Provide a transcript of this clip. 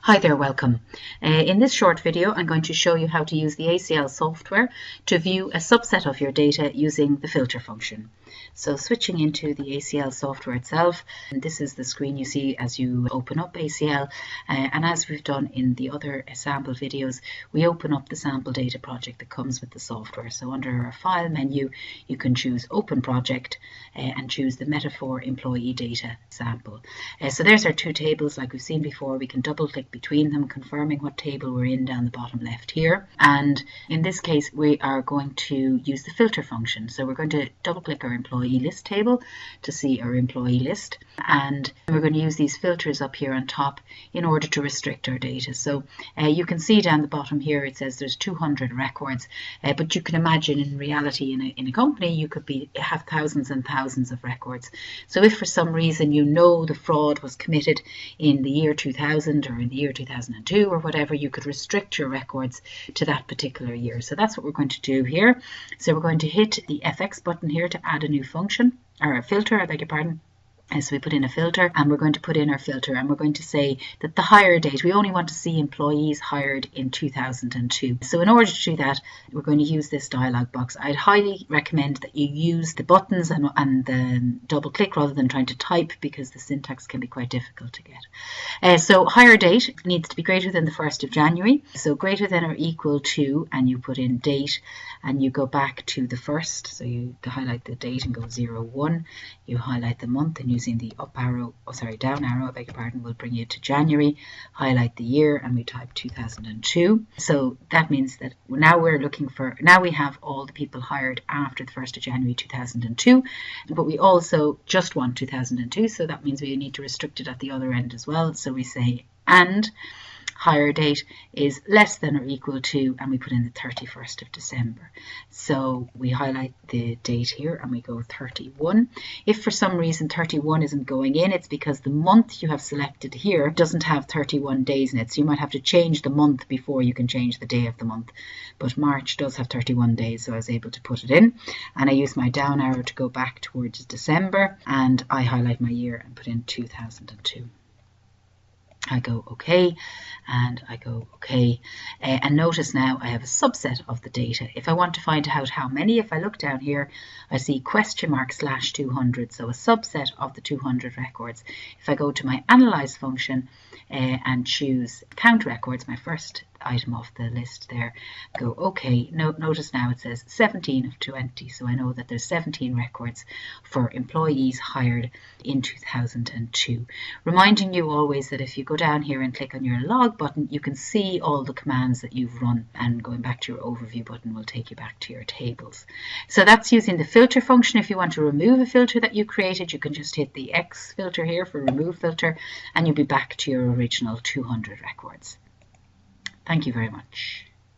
Hi there, welcome. In this short video, I'm going to show you how to use the ACL software to view a subset of your data using the filter function. So switching into the ACL software itself, and this is the screen you see as you open up ACL. And as we've done in the other sample videos, we open up the sample data project that comes with the software. So under our file menu, you can choose Open Project and choose the Metaphor Employee Data Sample. So there's our two tables like we've seen before. We can double click between them, confirming what table we're in down the bottom left here. And in this case, we are going to use the filter function. So we're going to double click our employee list table to see our employee list. And we're going to use these filters up here on top in order to restrict our data. So you can see down the bottom here, it says there's 200 records, but you can imagine in reality in a company, you could have thousands and thousands of records. So if for some reason you know the fraud was committed in the year 2000 or in the year 2002 or whatever, you could restrict your records to that particular year. So that's what we're going to do here. So we're going to hit the FX button here to add a new function, or a filter, I beg your pardon. And so we put in a filter, and we're going to put in our filter, and we're going to say that the hire date, we only want to see employees hired in 2002. So in order to do that, we're going to use this dialog box. I'd highly recommend that you use the buttons and the double click rather than trying to type, because the syntax can be quite difficult to get. So hire date needs to be greater than the 1st of January. So greater than or equal to, and you put in date, and you go back to the 1st. So you highlight the date and go 01. You highlight the month, and using the down arrow, I beg your pardon, will bring you to January. Highlight the year, and we type 2002. So that means that now we have all the people hired after the 1st of January 2002, but we also just want 2002. So that means we need to restrict it at the other end as well. So we say and hire date is less than or equal to, and we put in the 31st of December. So we highlight the date here and we go 31. If for some reason 31 isn't going in, it's because the month you have selected here doesn't have 31 days in it. So you might have to change the month before you can change the day of the month. But March does have 31 days, so I was able to put it in. And I use my down arrow to go back towards December, and I highlight my year and put in 2002. I go OK, and I go OK. And notice now I have a subset of the data. If I want to find out how many, if I look down here, I see !/200, so a subset of the 200 records. If I go to my Analyze function and choose Count Records, my first item off the list there, go OK. Notice now it says 17 of 20, so I know that there's 17 records for employees hired in 2002. Reminding you always that if you go down here and click on your log button, you can see all the commands that you've run, and going back to your overview button will take you back to your tables. So that's using the filter function. If you want to remove a filter that you created, you can just hit the X filter here for remove filter, and you'll be back to your original 200 records. Thank you very much.